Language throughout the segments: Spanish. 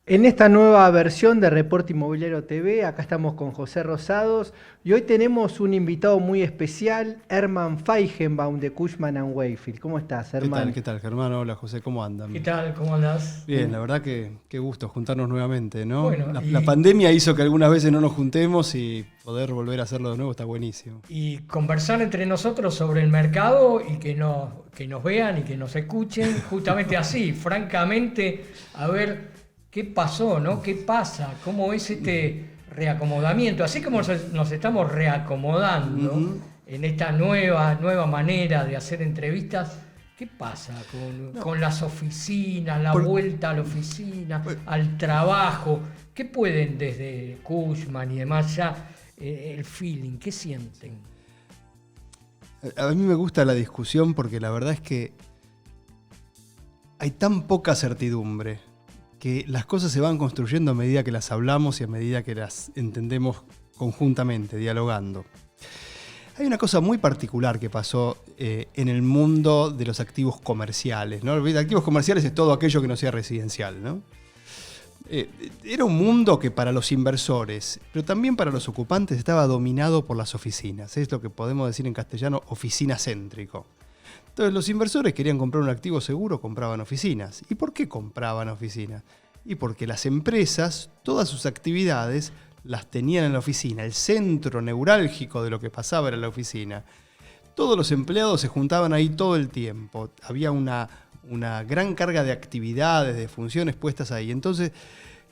En esta nueva versión de Reporte Inmobiliario TV, acá estamos con José Rosados y hoy tenemos un invitado muy especial, Herman Feigenbaum de Cushman & Wakefield. ¿Cómo estás, Herman? ¿Qué tal, Germán? Hola, José, ¿cómo ¿Qué andan? tal? ¿Cómo andás? Bien, la verdad que qué gusto juntarnos nuevamente, ¿no? Bueno, La pandemia hizo que algunas veces no nos juntemos y poder volver a hacerlo de nuevo está buenísimo. y conversar entre nosotros sobre el mercado y que nos vean y que nos escuchen, justamente así, francamente, a ver qué pasó, ¿no? ¿Qué pasa? ¿Cómo es este reacomodamiento? Así como nos estamos reacomodando Ujú. en esta nueva manera de hacer entrevistas. ¿Qué pasa No, con las oficinas, la por- vuelta a la oficina, por- al trabajo? ¿Qué pueden desde Cushman y demás ya, el feeling, qué sienten? a mí me gusta la discusión porque la verdad es que hay tan poca certidumbre que las cosas se van construyendo a medida que las hablamos y a medida que las entendemos conjuntamente, dialogando. Hay una cosa muy particular que pasó en el mundo de los activos comerciales, ¿no? Activos comerciales es todo aquello que no sea residencial, ¿no? Era un mundo que para los inversores, pero también para los ocupantes, estaba dominado por las oficinas. Es lo que podemos decir en castellano oficina céntrico. Entonces los inversores querían comprar un activo seguro, compraban oficinas. ¿Y por qué compraban oficinas? Y porque las empresas, todas sus actividades, las tenían en la oficina. El centro neurálgico de lo que pasaba era la oficina. Todos los empleados se juntaban ahí todo el tiempo. Había una gran carga de actividades, de funciones puestas ahí. Entonces,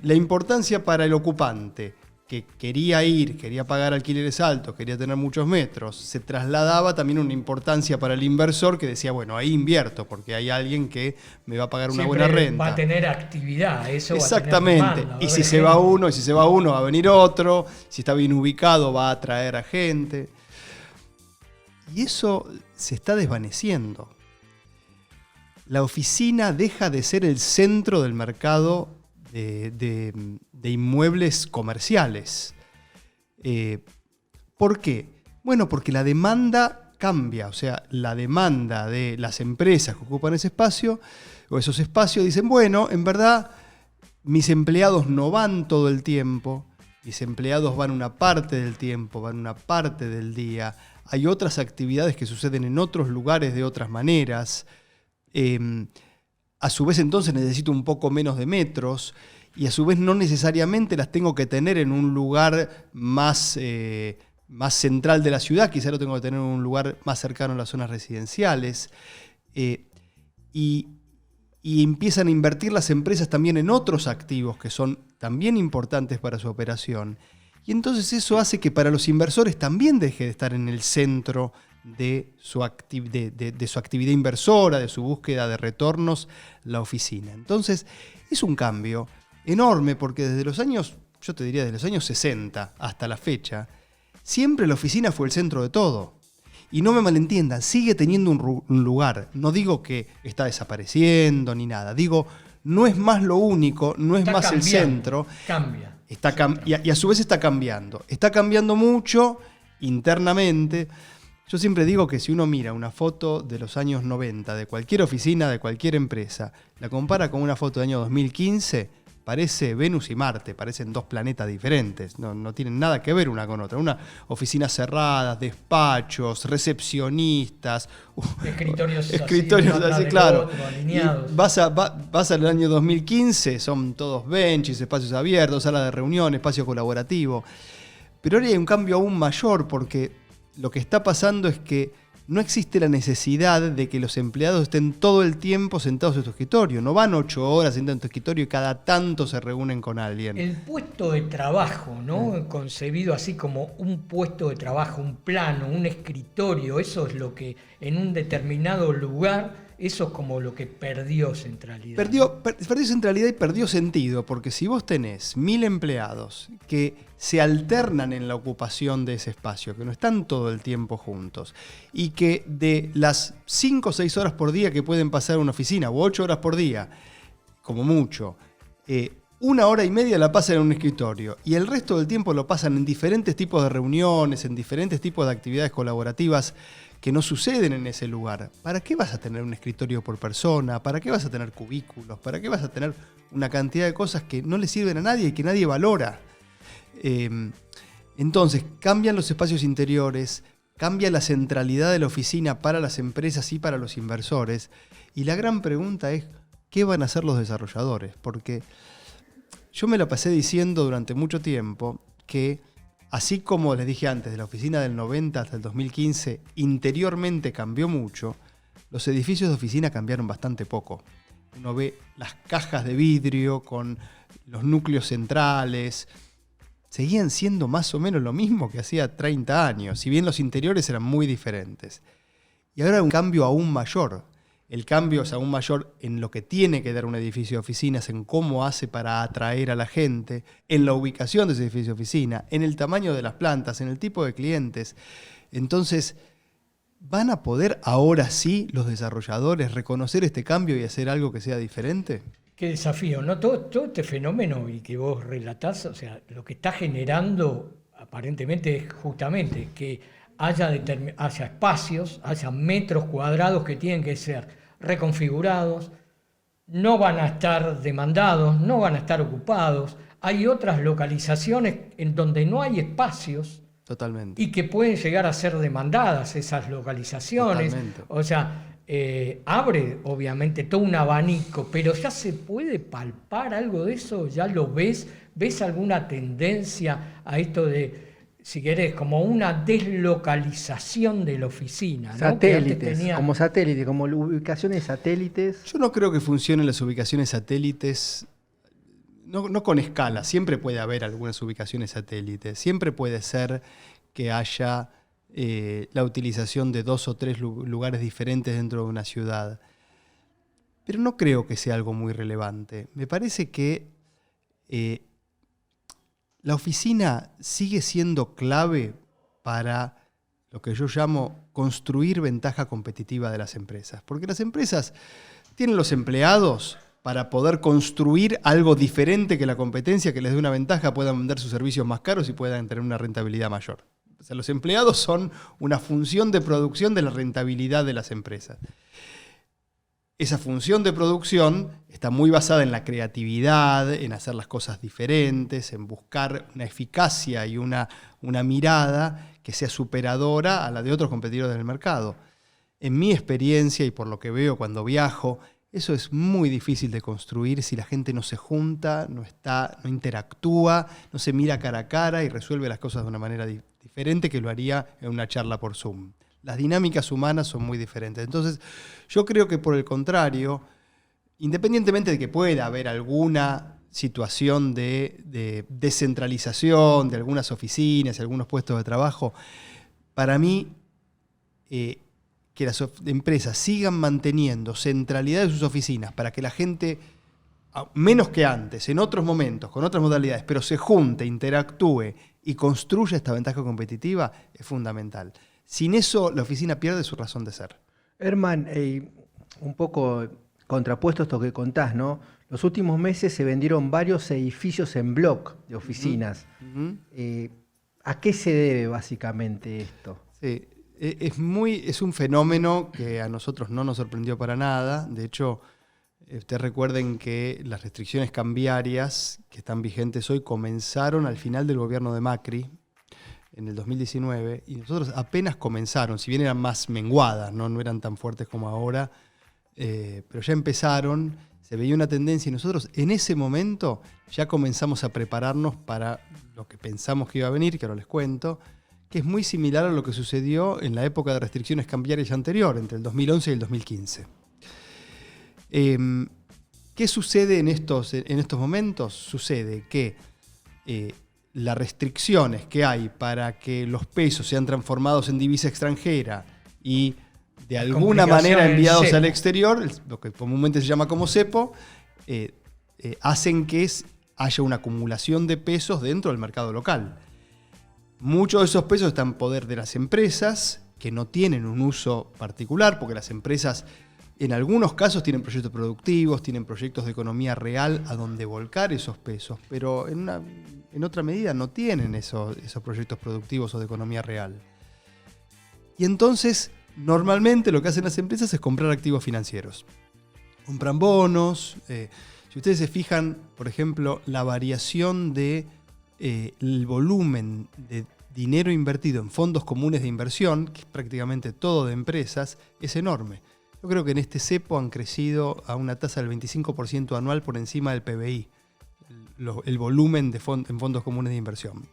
la importancia para el ocupante, que quería pagar alquileres altos, quería tener muchos metros, se trasladaba también una importancia para el inversor que decía, bueno, ahí invierto porque hay alguien que me va a pagar una buena Siempre renta. va a tener actividad, eso va a tener Exactamente. demanda, va Y a si haber se va gente. uno, y si se va uno, va a venir otro. Si está bien ubicado, va a atraer a gente. Y eso se está desvaneciendo. La oficina deja de ser el centro del mercado de inmuebles comerciales. ¿Por qué? Bueno, porque la demanda cambia, o sea, la demanda de las empresas que ocupan ese espacio o esos espacios dicen, bueno, en verdad mis empleados no van todo el tiempo, mis empleados van una parte del tiempo, van una parte del día, hay otras actividades que suceden en otros lugares de otras maneras. A su vez entonces necesito un poco menos de metros y a su vez no necesariamente las tengo que tener en un lugar más central de la ciudad, quizá lo tengo que tener en un lugar más cercano a las zonas residenciales. Eh, y, y empiezan a invertir las empresas también en otros activos que son también importantes para su operación. Y entonces eso hace que para los inversores también deje de estar en el centro de su actividad inversora, de su búsqueda de retornos, la oficina. Entonces, es un cambio enorme porque desde los años, yo te diría desde los años 60 hasta la fecha, siempre la oficina fue el centro de todo. Y no me malentiendan, sigue teniendo un lugar. No digo que está desapareciendo ni nada. Digo, no es más lo único, no es Está más el cambiando, centro. Cambia. Y a su vez está cambiando. Está cambiando mucho internamente. Yo siempre digo que si uno mira una foto de los años 90 de cualquier oficina, de cualquier empresa, la compara con una foto del año 2015, parece Venus y Marte, parecen dos planetas diferentes, no tienen nada que ver una con otra. Una oficinas cerradas, despachos, recepcionistas, escritorios así, claro. Otro, Y alineados. vas al año 2015, son todos benches, espacios abiertos, salas de reunión, espacio colaborativo. Pero ahora hay un cambio aún mayor porque lo que está pasando es que no existe la necesidad de que los empleados estén todo el tiempo sentados en tu escritorio. No van 8 horas sentados en tu escritorio y cada tanto se reúnen con alguien. El puesto de trabajo, ¿no? Concebido así como un puesto de trabajo, un plano, un escritorio, eso es lo que en un determinado lugar, eso es como lo que perdió centralidad. Perdió centralidad y perdió sentido, porque si vos tenés 1000 empleados que se alternan en la ocupación de ese espacio, que no están todo el tiempo juntos, y que de las 5 o 6 horas por día que pueden pasar en una oficina, o 8 horas por día, como mucho, 1 hora y media la pasan en un escritorio y el resto del tiempo lo pasan en diferentes tipos de reuniones, en diferentes tipos de actividades colaborativas que no suceden en ese lugar. ¿Para qué vas a tener un escritorio por persona? ¿Para qué vas a tener cubículos? ¿Para qué vas a tener una cantidad de cosas que no le sirven a nadie y que nadie valora? Entonces, cambian los espacios interiores, cambia la centralidad de la oficina para las empresas y para los inversores. Y la gran pregunta es, ¿qué van a hacer los desarrolladores? Porque yo me la pasé diciendo durante mucho tiempo que, así como les dije antes, de la oficina del 90 hasta el 2015, interiormente cambió mucho, los edificios de oficina cambiaron bastante poco. Uno ve las cajas de vidrio con los núcleos centrales, seguían siendo más o menos lo mismo que hacía 30 años, si bien los interiores eran muy diferentes. Y ahora hay un cambio aún mayor. El cambio es aún mayor en lo que tiene que dar un edificio de oficinas, en cómo hace para atraer a la gente, en la ubicación de ese edificio de oficina, en el tamaño de las plantas, en el tipo de clientes. Entonces, ¿van a poder ahora sí los desarrolladores reconocer este cambio y hacer algo que sea diferente? Qué desafío, ¿no? Todo este fenómeno y que vos relatás, o sea, lo que está generando aparentemente es justamente que haya espacios, haya metros cuadrados que tienen que ser reconfigurados, no van a estar demandados, no van a estar ocupados. Hay otras localizaciones en donde no hay espacios. Totalmente. Y que pueden llegar a ser demandadas esas localizaciones. Totalmente. O sea, abre obviamente todo un abanico, pero ya se puede palpar algo de eso, ya lo ves. ¿Ves alguna tendencia a esto de, si querés, como una deslocalización de la oficina, ¿no? Satélites, como satélites, como ubicaciones satélites. Yo no creo que funcionen las ubicaciones satélites, no con escala. Siempre puede haber algunas ubicaciones satélites. Siempre puede ser que haya la utilización de 2 o 3 lugares diferentes dentro de una ciudad. Pero no creo que sea algo muy relevante. Me parece que la oficina sigue siendo clave para lo que yo llamo construir ventaja competitiva de las empresas. Porque las empresas tienen los empleados para poder construir algo diferente que la competencia, que les dé una ventaja, puedan vender sus servicios más caros y puedan tener una rentabilidad mayor. O sea, los empleados son una función de producción de la rentabilidad de las empresas. Esa función de producción está muy basada en la creatividad, en hacer las cosas diferentes, en buscar una eficacia y una mirada que sea superadora a la de otros competidores del mercado. En mi experiencia y por lo que veo cuando viajo, eso es muy difícil de construir si la gente no se junta, no interactúa, no se mira cara a cara y resuelve las cosas de una manera diferente que lo haría en una charla por Zoom. Las dinámicas humanas son muy diferentes. Entonces, yo creo que por el contrario, independientemente de que pueda haber alguna situación de descentralización de algunas oficinas y algunos puestos de trabajo, para mí, que las empresas sigan manteniendo centralidad de sus oficinas para que la gente, menos que antes, en otros momentos, con otras modalidades, pero se junte, interactúe y construya esta ventaja competitiva, es fundamental. Sin eso, la oficina pierde su razón de ser. Herman, un poco contrapuesto a esto que contás, ¿no? Los últimos meses se vendieron varios edificios en block de oficinas. Uh-huh. ¿A qué se debe básicamente esto? Sí, es un fenómeno que a nosotros no nos sorprendió para nada. De hecho, ustedes recuerden que las restricciones cambiarias que están vigentes hoy comenzaron al final del gobierno de Macri, en el 2019, y nosotros apenas comenzaron, si bien eran más menguadas, no eran tan fuertes como ahora, pero ya empezaron, se veía una tendencia y nosotros en ese momento ya comenzamos a prepararnos para lo que pensamos que iba a venir, que ahora les cuento, que es muy similar a lo que sucedió en la época de restricciones cambiarias anterior, entre el 2011 y el 2015. ¿Qué sucede en estos momentos? Sucede que las restricciones que hay para que los pesos sean transformados en divisa extranjera y de alguna manera enviados al exterior, lo que comúnmente se llama como cepo, hacen que haya una acumulación de pesos dentro del mercado local. Muchos de esos pesos están en poder de las empresas, que no tienen un uso particular, porque las empresas En algunos casos tienen proyectos productivos, tienen proyectos de economía real a donde volcar esos pesos, pero en otra medida no tienen esos proyectos productivos o de economía real. Y entonces, normalmente lo que hacen las empresas es comprar activos financieros. Compran bonos. Si ustedes se fijan, por ejemplo, la variación del volumen de dinero invertido en fondos comunes de inversión, que es prácticamente todo de empresas, es enorme. Yo creo que en este cepo han crecido a una tasa del 25% anual por encima del PBI, el volumen en fondos comunes de inversión.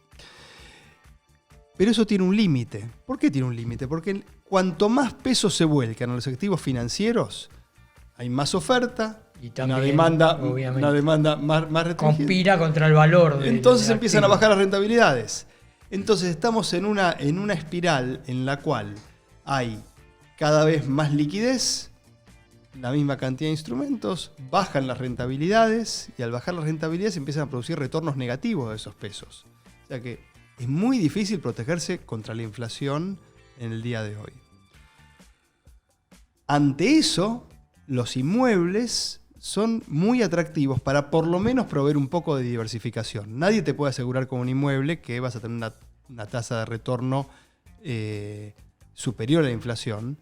Pero eso tiene un límite. ¿Por qué tiene un límite? Porque cuanto más pesos se vuelcan a los activos financieros, hay más oferta, y también, una demanda más restringida. Conspira contra el valor. Entonces empiezan a bajar las rentabilidades. Entonces estamos en una espiral en la cual hay cada vez más liquidez, la misma cantidad de instrumentos, bajan las rentabilidades y al bajar las rentabilidades empiezan a producir retornos negativos de esos pesos. O sea que es muy difícil protegerse contra la inflación en el día de hoy. Ante eso, los inmuebles son muy atractivos para por lo menos proveer un poco de diversificación. Nadie te puede asegurar con un inmueble que vas a tener una tasa de retorno superior a la inflación,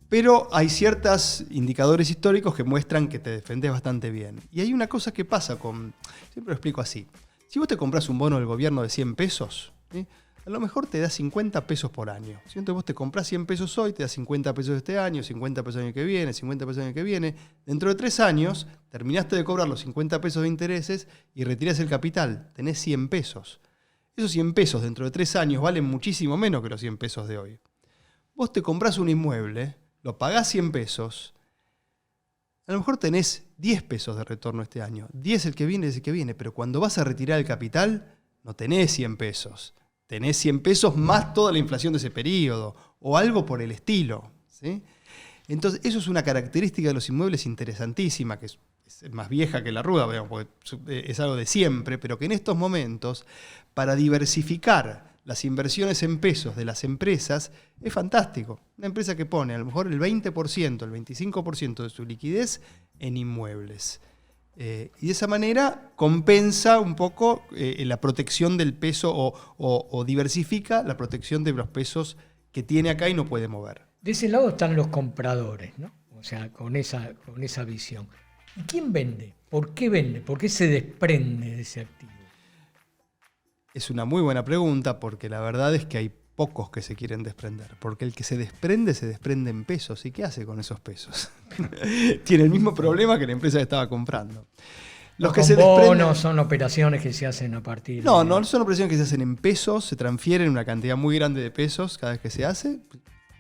pero hay ciertos indicadores históricos que muestran que te defendés bastante bien. Y hay una cosa que pasa siempre lo explico así. Si vos te compras un bono del gobierno de 100 pesos, ¿sí? A lo mejor te da 50 pesos por año. Si entonces vos te compras 100 pesos hoy, te da 50 pesos este año, 50 pesos el año que viene, 50 pesos el año que viene. Dentro de 3 años, terminaste de cobrar los 50 pesos de intereses y retirás el capital. Tenés 100 pesos. Esos 100 pesos dentro de 3 años valen muchísimo menos que los 100 pesos de hoy. Vos te comprás un inmueble, lo pagás 100 pesos, a lo mejor tenés 10 pesos de retorno este año. 10 el que viene es el que viene, pero cuando vas a retirar el capital, no tenés 100 pesos. Tenés 100 pesos más toda la inflación de ese periodo, o algo por el estilo, ¿sí? Entonces, eso es una característica de los inmuebles interesantísima, que es más vieja que la rueda, porque es algo de siempre, pero que en estos momentos, para diversificar las inversiones en pesos de las empresas, es fantástico. Una empresa que pone a lo mejor el 20%, el 25% de su liquidez en inmuebles. Y de esa manera compensa un poco la protección del peso o diversifica la protección de los pesos que tiene acá y no puede mover. De ese lado están los compradores, ¿no? O sea, con esa visión. ¿Y quién vende? ¿Por qué vende? ¿Por qué se desprende de ese activo? Es una muy buena pregunta porque la verdad es que hay pocos que se quieren desprender. Porque el que se desprende en pesos. ¿Y qué hace con esos pesos? Tiene el mismo problema que la empresa que estaba comprando. Los que se desprenden no son operaciones que se hacen a partir No son operaciones que se hacen en pesos, se transfieren una cantidad muy grande de pesos cada vez que se hace.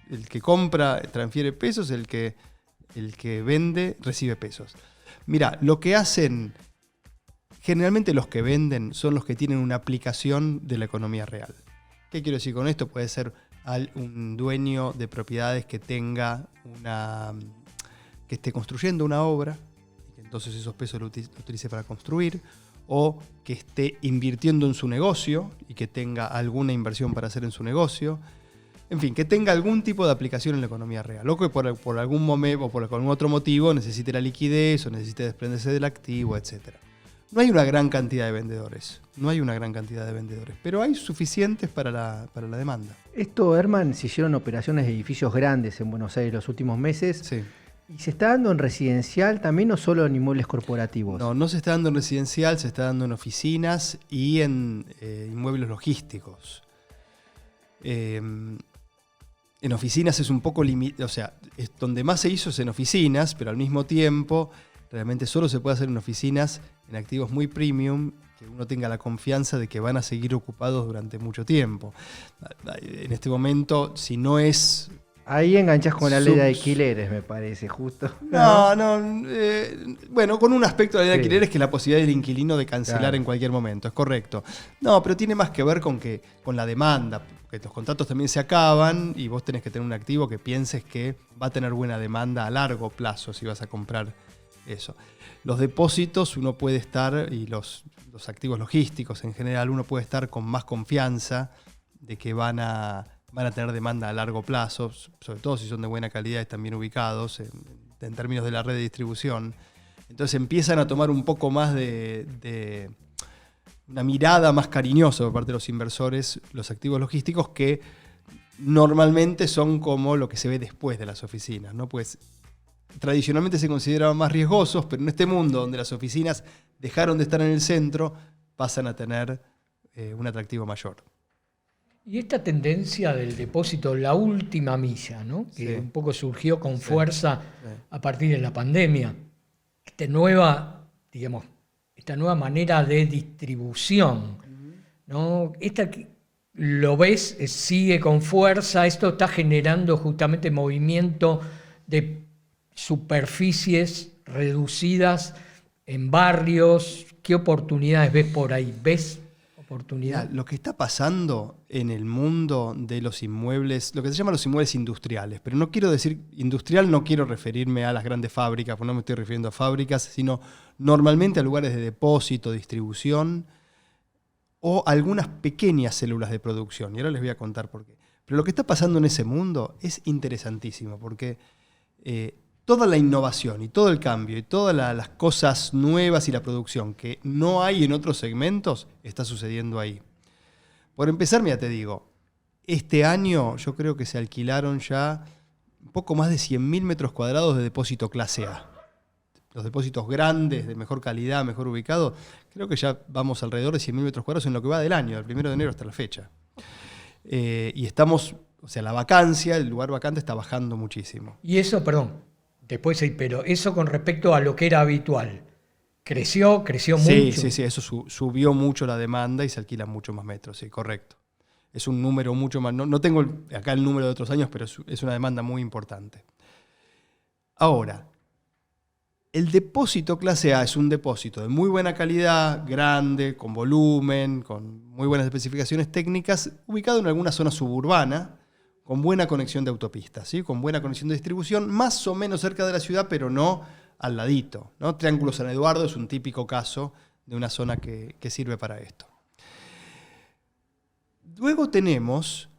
El que compra transfiere pesos, el que vende recibe pesos. Mira, lo que hacen generalmente los que venden son los que tienen una aplicación de la economía real. ¿Qué quiero decir con esto? Puede ser un dueño de propiedades que esté construyendo una obra, y que entonces esos pesos lo utilice para construir, o que esté invirtiendo en su negocio y que tenga alguna inversión para hacer en su negocio. En fin, que tenga algún tipo de aplicación en la economía real, o que por algún momento o por algún otro motivo necesite la liquidez o necesite desprenderse del activo, etc. No hay una gran cantidad de vendedores, pero hay suficientes para la demanda. Esto, Herman, se hicieron operaciones de edificios grandes en Buenos Aires los últimos meses. Sí. ¿Y se está dando en residencial también o solo en inmuebles corporativos? No se está dando en residencial, se está dando en oficinas y en inmuebles logísticos. En oficinas es un poco limitado, o sea, es donde más se hizo es en oficinas, pero al mismo tiempo realmente solo se puede hacer en oficinas en activos muy premium, que uno tenga la confianza de que van a seguir ocupados durante mucho tiempo. En este momento, si no es... Ahí enganchás con la ley de alquileres, me parece, justo. Bueno, con un aspecto de la ley de alquileres que es la posibilidad del inquilino de cancelar en cualquier momento, es correcto. No, pero tiene más que ver con la demanda, que los contratos también se acaban y vos tenés que tener un activo que pienses que va a tener buena demanda a largo plazo si vas a comprar eso. Los depósitos uno puede estar, y los activos logísticos en general, uno puede estar con más confianza de que van a tener demanda a largo plazo, sobre todo si son de buena calidad y están bien ubicados en en términos de la red de distribución. Entonces empiezan a tomar un poco más de una mirada más cariñosa por parte de los inversores, los activos logísticos, que normalmente son como lo que se ve después de las oficinas, ¿no? Pues tradicionalmente se consideraban más riesgosos, pero en este mundo donde las oficinas dejaron de estar en el centro, pasan a tener un atractivo mayor. Y esta tendencia del depósito, la última milla, ¿no? Que Sí. un poco surgió con fuerza a partir de la pandemia. Esta nueva manera de distribución, ¿no? Lo ves, sigue con fuerza. Esto está generando justamente movimiento de superficies reducidas en barrios. ¿Qué oportunidades ves por ahí? ¿Ves oportunidad? Lo que está pasando en el mundo de los inmuebles, lo que se llama los inmuebles industriales, pero no quiero decir industrial, no quiero referirme a las grandes fábricas, porque no me estoy refiriendo a fábricas, sino normalmente a lugares de depósito, distribución o algunas pequeñas células de producción. Y ahora les voy a contar por qué. Pero lo que está pasando en ese mundo es interesantísimo, porque toda la innovación y todo el cambio y todas las cosas nuevas y la producción que no hay en otros segmentos está sucediendo ahí. Por empezar, mira, te digo, este año yo creo que se alquilaron ya un poco más de 100.000 metros cuadrados de depósito clase A. Los depósitos grandes, de mejor calidad, mejor ubicados, creo que ya vamos alrededor de 100.000 metros cuadrados en lo que va del año, del 1 de enero hasta la fecha. Y estamos, o sea, la vacancia, el lugar vacante está bajando muchísimo. Y eso, perdón, después pero eso con respecto a lo que era habitual. Creció mucho. Sí, eso subió mucho la demanda y se alquilan mucho más metros, sí, correcto. Es un número mucho más, no tengo acá el número de otros años, pero es una demanda muy importante. Ahora, el depósito clase A es un depósito de muy buena calidad, grande, con volumen, con muy buenas especificaciones técnicas, ubicado en alguna zona suburbana, con buena conexión de autopistas, ¿sí? Con buena conexión de distribución, más o menos cerca de la ciudad, pero no al ladito, ¿no? Triángulo San Eduardo es un típico caso de una zona que sirve para esto. Luego tenemos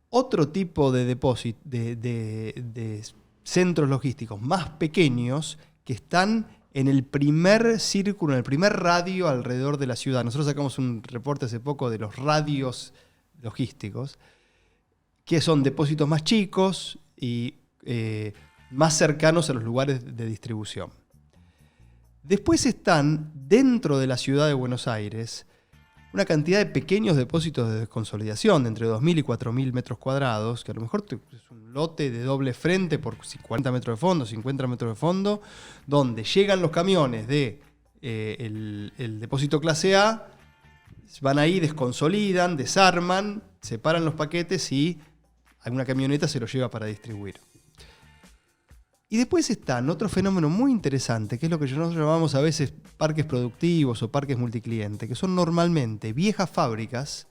otro tipo de depósito, de centros logísticos más pequeños que están en el primer círculo, en el primer radio alrededor de la ciudad. Nosotros sacamos un reporte hace poco de los radios logísticos, que son depósitos más chicos y más cercanos a los lugares de distribución. Después están, dentro de la ciudad de Buenos Aires, una cantidad de pequeños depósitos de desconsolidación de entre 2.000 y 4.000 metros cuadrados, que a lo mejor es un lote de doble frente por 40 metros de fondo, 50 metros de fondo, donde llegan los camiones de el depósito clase A, van ahí, desconsolidan, desarman, separan los paquetes y alguna camioneta se los lleva para distribuir. Y después está otro fenómeno muy interesante, que es lo que nosotros llamamos a veces parques productivos o parques multicliente, que son normalmente viejas fábricas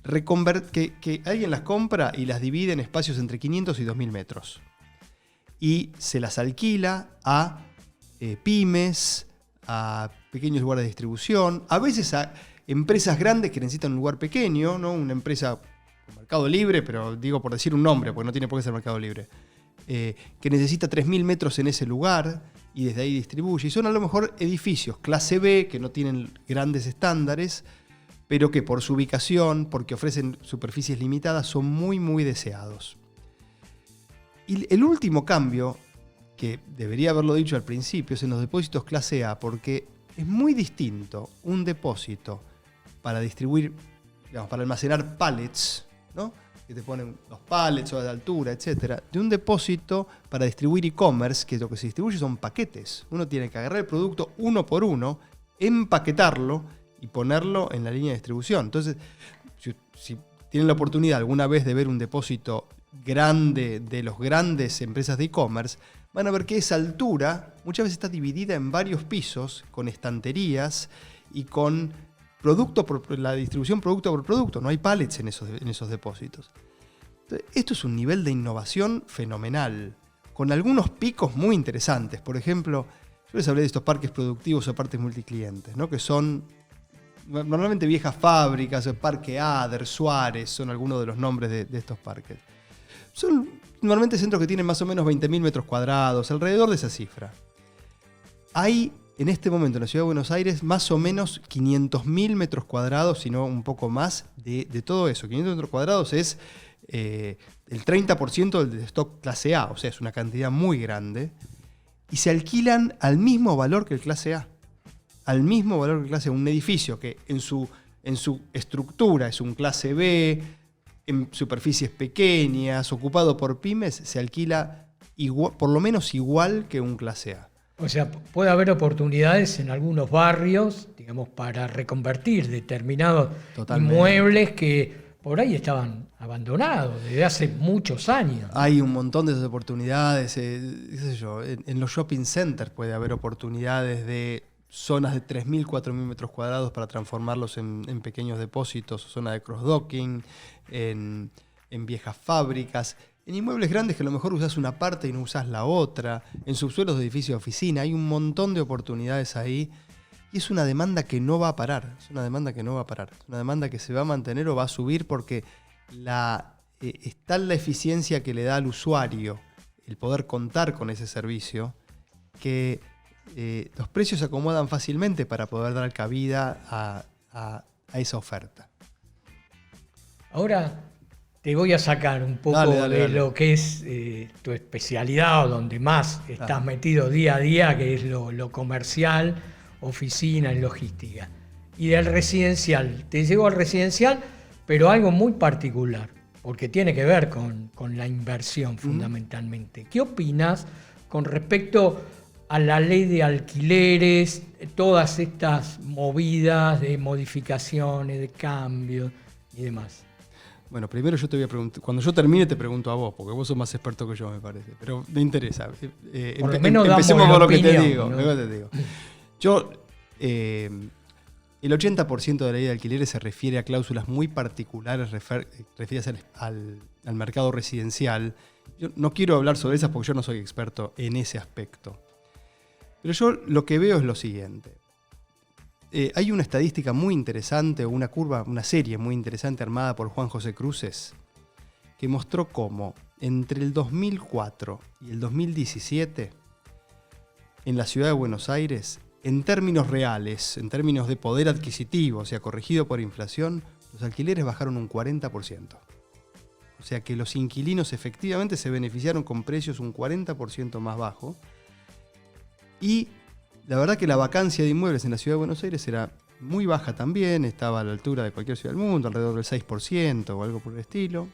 que alguien las compra y las divide en espacios entre 500 y 2.000 metros. Y se las alquila a pymes, a pequeños lugares de distribución, a veces a empresas grandes que necesitan un lugar pequeño, ¿no? Una empresa Mercado Libre, pero digo por decir un nombre, porque no tiene por qué ser Mercado Libre. Que necesita 3.000 metros en ese lugar y desde ahí distribuye. Y son a lo mejor edificios clase B que no tienen grandes estándares, pero que por su ubicación, porque ofrecen superficies limitadas, son muy, muy deseados. Y el último cambio, que debería haberlo dicho al principio, es en los depósitos clase A, porque es muy distinto un depósito para distribuir, digamos, para almacenar pallets, ¿no? Que te ponen los pallets o de altura, etcétera, de un depósito para distribuir e-commerce, que lo que se distribuye son paquetes. Uno tiene que agarrar el producto uno por uno, empaquetarlo y ponerlo en la línea de distribución. Entonces, si tienen la oportunidad alguna vez de ver un depósito grande de las grandes empresas de e-commerce, van a ver que esa altura muchas veces está dividida en varios pisos, con estanterías y con la distribución producto por producto. No hay pallets en esos depósitos. Entonces, esto es un nivel de innovación fenomenal, con algunos picos muy interesantes. Por ejemplo, yo les hablé de estos parques productivos o parques multiclientes, ¿no? Que son normalmente viejas fábricas, el Parque Ader, Suárez, son algunos de los nombres de estos parques. Son normalmente centros que tienen más o menos 20.000 metros cuadrados, alrededor de esa cifra. Hay en este momento en la Ciudad de Buenos Aires más o menos 500.000 metros cuadrados, si no un poco más, de todo eso. 500 metros cuadrados es el 30% del stock clase A, o sea, es una cantidad muy grande. Y se alquilan al mismo valor que el clase A. Al mismo valor que el clase A. Un edificio que en su estructura es un clase B, en superficies pequeñas, ocupado por pymes, se alquila igual, por lo menos igual que un clase A. O sea, puede haber oportunidades en algunos barrios, digamos, para reconvertir determinados inmuebles que por ahí estaban abandonados desde hace muchos años. Hay un montón de esas oportunidades, qué sé yo, en los shopping centers puede haber oportunidades de zonas de 3.000, 4.000 metros cuadrados para transformarlos en pequeños depósitos, zona de cross-docking, en viejas fábricas. En inmuebles grandes que a lo mejor usás una parte y no usás la otra, en subsuelos de edificios de oficina, hay un montón de oportunidades ahí y es una demanda que no va a parar, es una demanda que se va a mantener o va a subir porque es tal la eficiencia que le da al usuario el poder contar con ese servicio que los precios se acomodan fácilmente para poder dar cabida a esa oferta. Ahora te voy a sacar un poco Dale. lo que es tu especialidad o donde más estás metido día a día, que es lo comercial, oficina y logística. Y del residencial. Te llevo al residencial, pero algo muy particular, porque tiene que ver con la inversión fundamentalmente. ¿Qué opinas con respecto a la ley de alquileres, todas estas movidas de modificaciones, de cambios y demás? Bueno, primero yo te voy a preguntar, cuando yo termine te pregunto a vos, porque vos sos más experto que yo, me parece, pero me interesa. Por lo menos empecemos damos por lo que opinión, te digo. ¿no? Luego te digo. Yo, el 80% de la ley de alquileres se refiere a cláusulas muy particulares referidas al mercado residencial. Yo no quiero hablar sobre esas porque yo no soy experto en ese aspecto. Pero yo lo que veo es lo siguiente. Hay una estadística muy interesante, una serie muy interesante armada por Juan José Cruces, que mostró cómo entre el 2004 y el 2017, en la ciudad de Buenos Aires, en términos reales, en términos de poder adquisitivo, o sea, corregido por inflación, los alquileres bajaron un 40%. O sea que los inquilinos efectivamente se beneficiaron con precios un 40% más bajo. Y la verdad que la vacancia de inmuebles en la ciudad de Buenos Aires era muy baja también, estaba a la altura de cualquier ciudad del mundo, alrededor del 6% o algo por el estilo.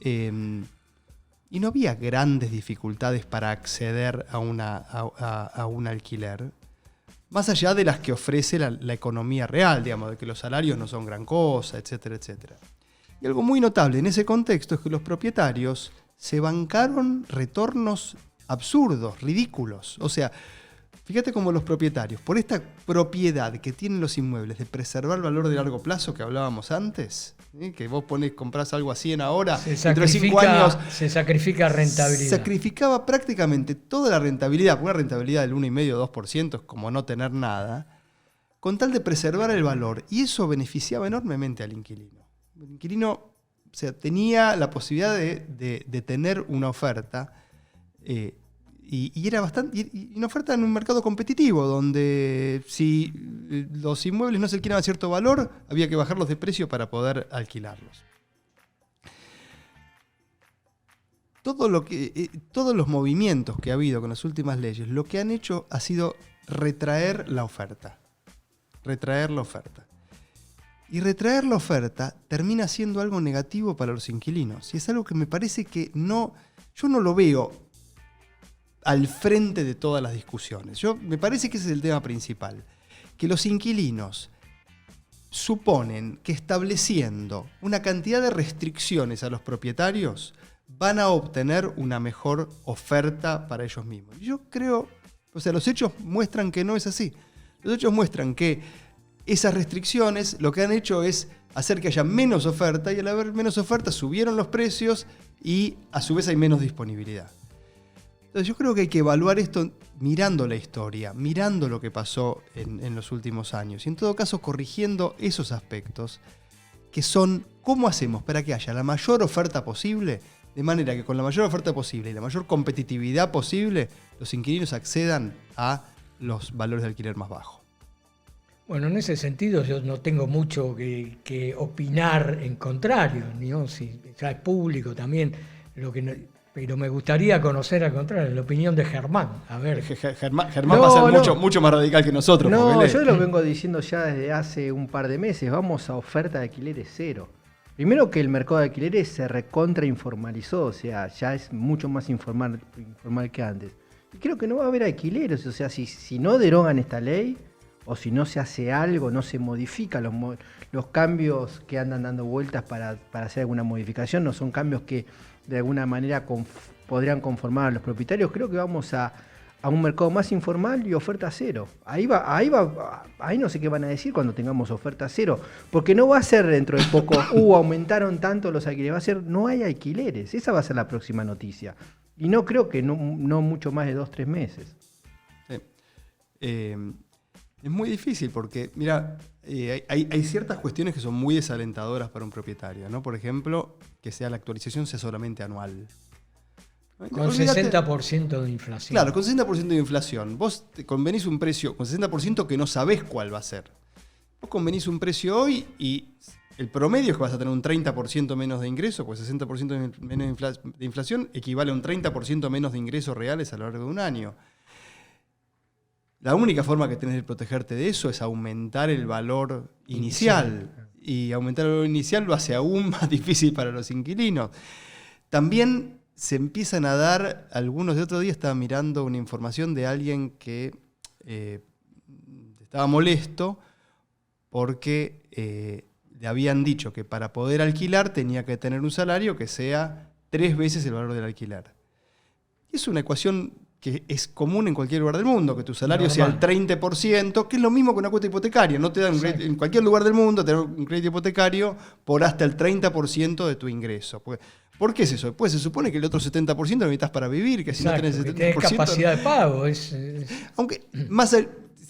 Y no había grandes dificultades para acceder a un alquiler, más allá de las que ofrece la economía real, digamos, de que los salarios no son gran cosa, etcétera, etcétera. Y algo muy notable en ese contexto es que los propietarios se bancaron retornos absurdos, ridículos. O sea, fíjate cómo los propietarios, por esta propiedad que tienen los inmuebles de preservar el valor de largo plazo que hablábamos antes, que vos comprás algo a 100 ahora, dentro de 5 años se sacrifica rentabilidad. Sacrificaba prácticamente toda la rentabilidad, una rentabilidad del 1,5-2% es como no tener nada, con tal de preservar el valor. Y eso beneficiaba enormemente al inquilino. El inquilino, o sea, tenía la posibilidad de tener una oferta y era una oferta en un mercado competitivo, donde si los inmuebles no se alquilaban a cierto valor, había que bajarlos de precio para poder alquilarlos. Todos los movimientos que ha habido con las últimas leyes, lo que han hecho ha sido retraer la oferta. Y retraer la oferta termina siendo algo negativo para los inquilinos. Y es algo que me parece que yo no lo veo al frente de todas las discusiones. Me parece que ese es el tema principal. Que los inquilinos suponen que estableciendo una cantidad de restricciones a los propietarios van a obtener una mejor oferta para ellos mismos. Yo creo, o sea, los hechos muestran que no es así. Los hechos muestran que esas restricciones lo que han hecho es hacer que haya menos oferta y al haber menos oferta subieron los precios y a su vez hay menos disponibilidad. Entonces yo creo que hay que evaluar esto mirando la historia, mirando lo que pasó en los últimos años y en todo caso corrigiendo esos aspectos que son cómo hacemos para que haya la mayor oferta posible de manera que con la mayor oferta posible y la mayor competitividad posible, los inquilinos accedan a los valores de alquiler más bajos. Bueno, en ese sentido yo no tengo mucho que opinar en contrario, ¿no? Si ya es público también, pero me gustaría conocer al contrario la opinión de Germán. A ver. Germán va a ser mucho más radical que nosotros. No, yo lo vengo diciendo ya desde hace un par de meses. Vamos a oferta de alquileres cero. Primero que el mercado de alquileres se recontra informalizó, o sea, ya es mucho más informal que antes. Y creo que no va a haber alquileres, o sea, si no derogan esta ley, o si no se hace algo, no se modifica, los cambios que andan dando vueltas para hacer alguna modificación, no son cambios que de alguna manera podrían conformar a los propietarios, creo que vamos a un mercado más informal y oferta cero. Ahí no sé qué van a decir cuando tengamos oferta cero, porque no va a ser dentro de poco, aumentaron tanto los alquileres, va a ser, no hay alquileres, esa va a ser la próxima noticia. Y no creo que no mucho más de 2-3 meses. Sí. Es muy difícil porque, mira, hay ciertas cuestiones que son muy desalentadoras para un propietario, ¿no? Por ejemplo, que la actualización sea solamente anual. Con 60% de inflación. Claro, con 60% de inflación. Vos te convenís un precio con 60% que no sabés cuál va a ser. Vos convenís un precio hoy y el promedio es que vas a tener un 30% menos de ingreso, pues 60% menos de inflación equivale a un 30% menos de ingresos reales a lo largo de un año. La única forma que tenés de protegerte de eso es aumentar el valor inicial. Y aumentar el valor inicial lo hace aún más difícil para los inquilinos. También se empiezan a dar, algunos de otro día estaba mirando una información de alguien que estaba molesto porque le habían dicho que para poder alquilar tenía que tener un salario que sea 3 veces el valor del alquiler. Y es una ecuación que es común en cualquier lugar del mundo, que tu salario sea el 30%, que es lo mismo que una cuota hipotecaria. No te dan en cualquier lugar del mundo te dan un crédito hipotecario por hasta el 30% de tu ingreso. ¿Por qué es eso? Pues se supone que el otro 70% lo necesitas para vivir, que si no tenés 70%... tenés capacidad de pago. Aunque, más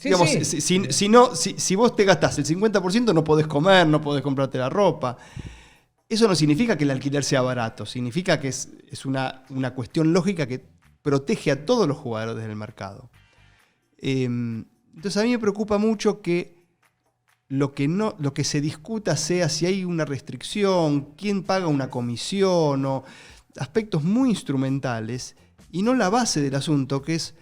digamos, si vos te gastás el 50% no podés comer, no podés comprarte la ropa. Eso no significa que el alquiler sea barato, significa que es una cuestión lógica que protege a todos los jugadores del mercado. Entonces a mí me preocupa mucho que lo que se discuta sea si hay una restricción, quién paga una comisión o aspectos muy instrumentales y no la base del asunto, que es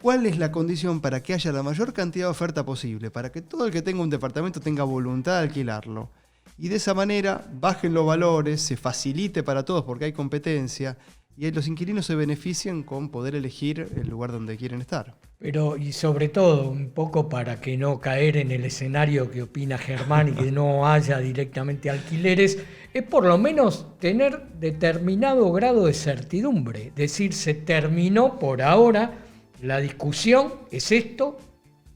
cuál es la condición para que haya la mayor cantidad de oferta posible, para que todo el que tenga un departamento tenga voluntad de alquilarlo. Y de esa manera bajen los valores, se facilite para todos porque hay competencia y los inquilinos se benefician con poder elegir el lugar donde quieren estar. Pero, y sobre todo, un poco para que no caer en el escenario que opina Germán y que no haya directamente alquileres, es por lo menos tener determinado grado de certidumbre. Es decir, se terminó por ahora la discusión, ¿es esto?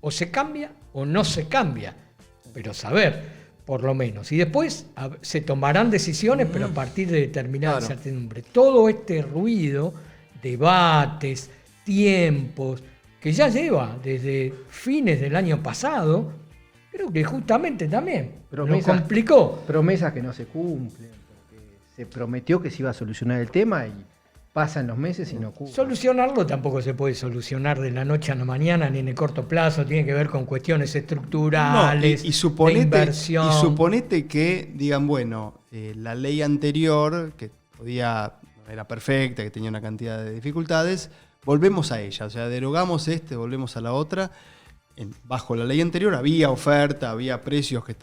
¿O se cambia o no se cambia? Pero saber, por lo menos. Y después se tomarán decisiones, pero a partir de determinada certidumbre. Todo este ruido, debates, tiempos, que ya lleva desde fines del año pasado, creo que justamente también lo complicó. Promesas que no se cumplen, porque se prometió que se iba a solucionar el tema y pasan los meses y no cumple. Solucionarlo tampoco se puede solucionar de la noche a la mañana ni en el corto plazo, tiene que ver con cuestiones estructurales, de inversión. Y suponete que digan, bueno, la ley anterior, que no era perfecta, que tenía una cantidad de dificultades, volvemos a ella, o sea, derogamos volvemos a la otra. Bajo la ley anterior había oferta, había precios que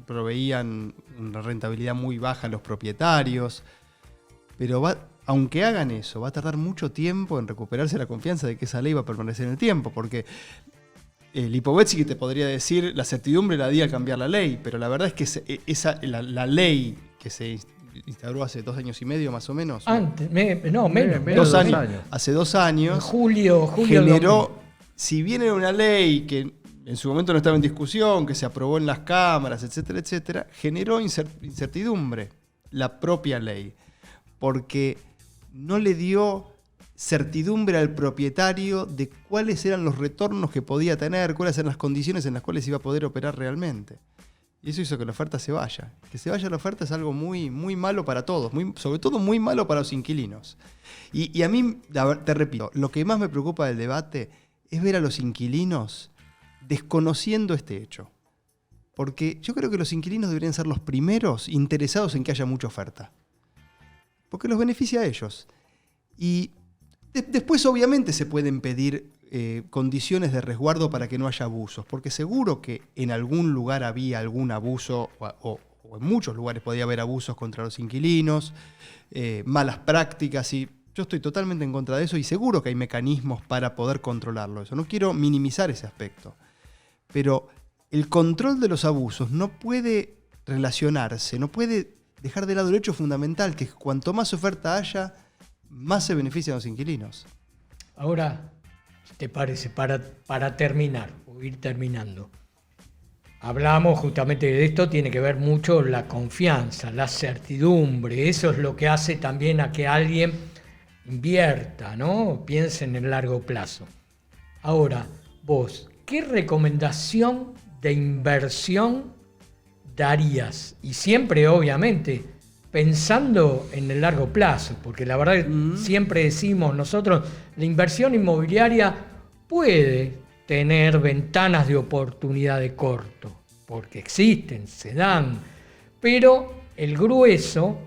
proveían una rentabilidad muy baja a los propietarios, pero aunque hagan eso, va a tardar mucho tiempo en recuperarse la confianza de que esa ley va a permanecer en el tiempo, porque Lipovetsky te podría decir, la certidumbre la di al cambiar la ley, pero la verdad es que la ley que se instauró hace 2 años y medio más o menos. Antes, menos. 2 años. Hace 2 años. En julio generó, si bien era una ley que en su momento no estaba en discusión, que se aprobó en las cámaras, etcétera, etcétera, generó incertidumbre la propia ley, porque no le dio certidumbre al propietario de cuáles eran los retornos que podía tener, cuáles eran las condiciones en las cuales iba a poder operar realmente. Y eso hizo que la oferta se vaya. Que se vaya la oferta es algo muy, muy malo para todos, sobre todo muy malo para los inquilinos. Y a mí, te repito, lo que más me preocupa del debate es ver a los inquilinos desconociendo este hecho. Porque yo creo que los inquilinos deberían ser los primeros interesados en que haya mucha oferta. Porque los beneficia a ellos. Y después obviamente se pueden pedir condiciones de resguardo para que no haya abusos, porque seguro que en algún lugar había algún abuso, o en muchos lugares podía haber abusos contra los inquilinos, malas prácticas, y yo estoy totalmente en contra de eso, y seguro que hay mecanismos para poder controlarlo. Eso no quiero minimizar ese aspecto, pero el control de los abusos no puede relacionarse, no puede dejar de lado el hecho fundamental, que es que cuanto más oferta haya, más se benefician los inquilinos. Ahora, ¿te parece? Para terminar, o ir terminando. Hablamos justamente de esto, tiene que ver mucho la confianza, la certidumbre. Eso es lo que hace también a que alguien invierta, ¿no? Piense en el largo plazo. Ahora, vos, ¿qué recomendación de inversión darías? Y siempre, obviamente, pensando en el largo plazo, porque la verdad siempre decimos nosotros, la inversión inmobiliaria puede tener ventanas de oportunidad de corto, porque existen, se dan, pero el grueso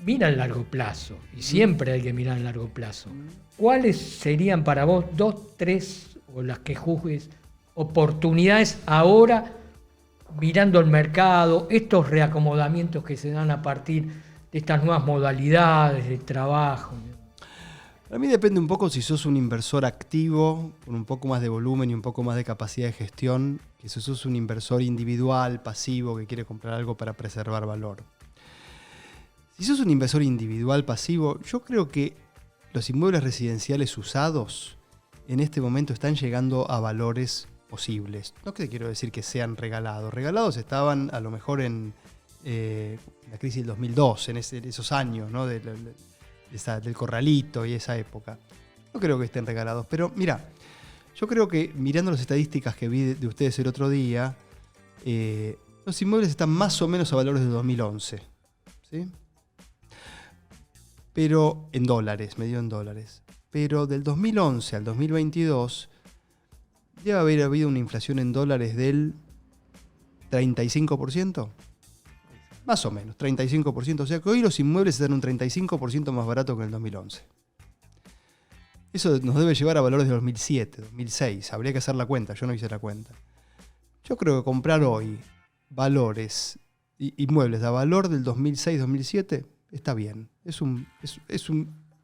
mira el largo plazo, y siempre hay que mirar el largo plazo. ¿Cuáles serían para vos 2, 3, o las que juzgues, oportunidades ahora, mirando el mercado, estos reacomodamientos que se dan a partir de estas nuevas modalidades de trabajo? A mí depende un poco si sos un inversor activo, con un poco más de volumen y un poco más de capacidad de gestión, que si sos un inversor individual, pasivo, que quiere comprar algo para preservar valor. Si sos un inversor individual, pasivo, yo creo que los inmuebles residenciales usados en este momento están llegando a valores posibles. No que quiero decir que sean regalados. Regalados estaban a lo mejor en la crisis del 2002, en esos años, ¿no? Del corralito y esa época. No creo que estén regalados, pero mira, yo creo que mirando las estadísticas que vi de ustedes el otro día, los inmuebles están más o menos a valores de 2011, ¿sí? Pero en dólares, medido en dólares. Pero del 2011 al 2022 debe haber habido una inflación en dólares del 35%. Más o menos, 35%. O sea que hoy los inmuebles están un 35% más barato que en el 2011. Eso nos debe llevar a valores de 2007, 2006. Habría que hacer la cuenta, yo no hice la cuenta. Yo creo que comprar hoy valores, inmuebles a valor del 2006-2007 está bien.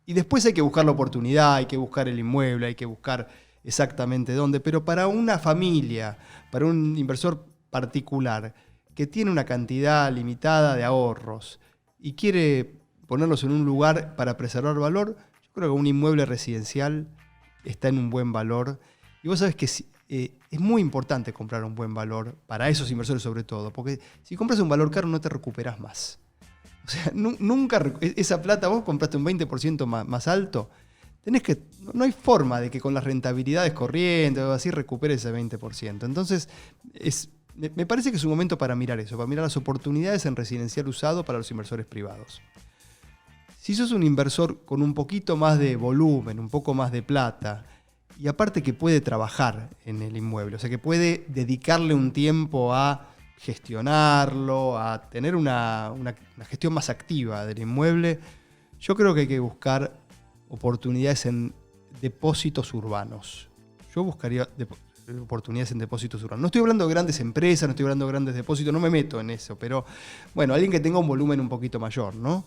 Y después hay que buscar la oportunidad, hay que buscar el inmueble, hay que buscar exactamente dónde. Pero para una familia, para un inversor particular que tiene una cantidad limitada de ahorros y quiere ponerlos en un lugar para preservar valor, yo creo que un inmueble residencial está en un buen valor. Y vos sabés que es muy importante comprar un buen valor, para esos inversores sobre todo, porque si compras un valor caro no te recuperás más. O sea, nunca esa plata vos compraste un 20% más alto, no hay forma de que con las rentabilidades corrientes o así recuperes ese 20%. Entonces, me parece que es un momento para mirar eso, para mirar las oportunidades en residencial usado para los inversores privados. Si sos un inversor con un poquito más de volumen, un poco más de plata, y aparte que puede trabajar en el inmueble, o sea que puede dedicarle un tiempo a gestionarlo, a tener una gestión más activa del inmueble, yo creo que hay que buscar oportunidades en depósitos urbanos. Yo buscaría oportunidades en depósitos urbanos. No estoy hablando de grandes empresas, no estoy hablando de grandes depósitos, no me meto en eso, pero bueno, alguien que tenga un volumen un poquito mayor, ¿no?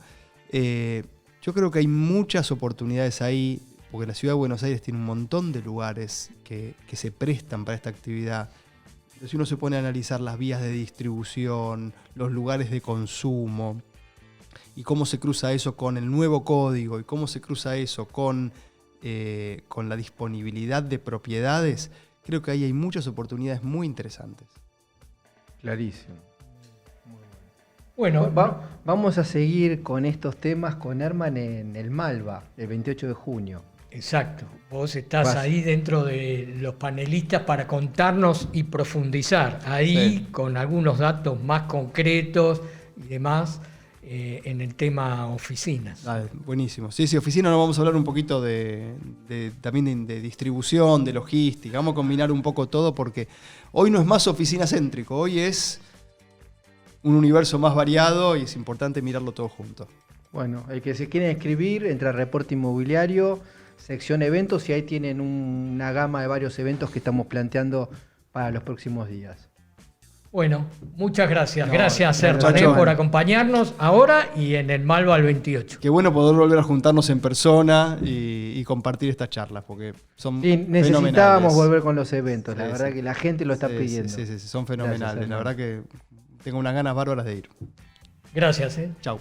Yo creo que hay muchas oportunidades ahí, porque la ciudad de Buenos Aires tiene un montón de lugares que se prestan para esta actividad. Si uno se pone a analizar las vías de distribución, los lugares de consumo, y cómo se cruza eso con el nuevo código, y cómo se cruza eso con la disponibilidad de propiedades, creo que ahí hay muchas oportunidades muy interesantes. Clarísimo. Bueno, vamos a seguir con estos temas con Herman en el Malva, el 28 de junio. Exacto. Vos estás Vas. ahí dentro de los panelistas para contarnos y profundizar. Ahí Sí. con algunos datos más concretos y demás en el tema oficinas. Dale, buenísimo. Sí, sí, oficina, nos vamos a hablar un poquito también de distribución, de logística. Vamos a combinar un poco todo porque hoy no es más oficina céntrico, hoy es un universo más variado y es importante mirarlo todo junto. Bueno, el que se quiere inscribir, entra a Reporte Inmobiliario, sección eventos, y ahí tienen una gama de varios eventos que estamos planteando para los próximos días. Bueno, muchas gracias. No, gracias, muchachos. Hernán, por acompañarnos ahora y en el Malva al 28. Qué bueno poder volver a juntarnos en persona y compartir estas charlas porque son Sí, necesitábamos fenomenales. volver con los eventos, Sí, la sí. verdad que la gente lo está Sí, pidiendo. Sí, son fenomenales. Gracias, La Hernán. verdad que tengo unas ganas bárbaras de ir. Gracias. Chau.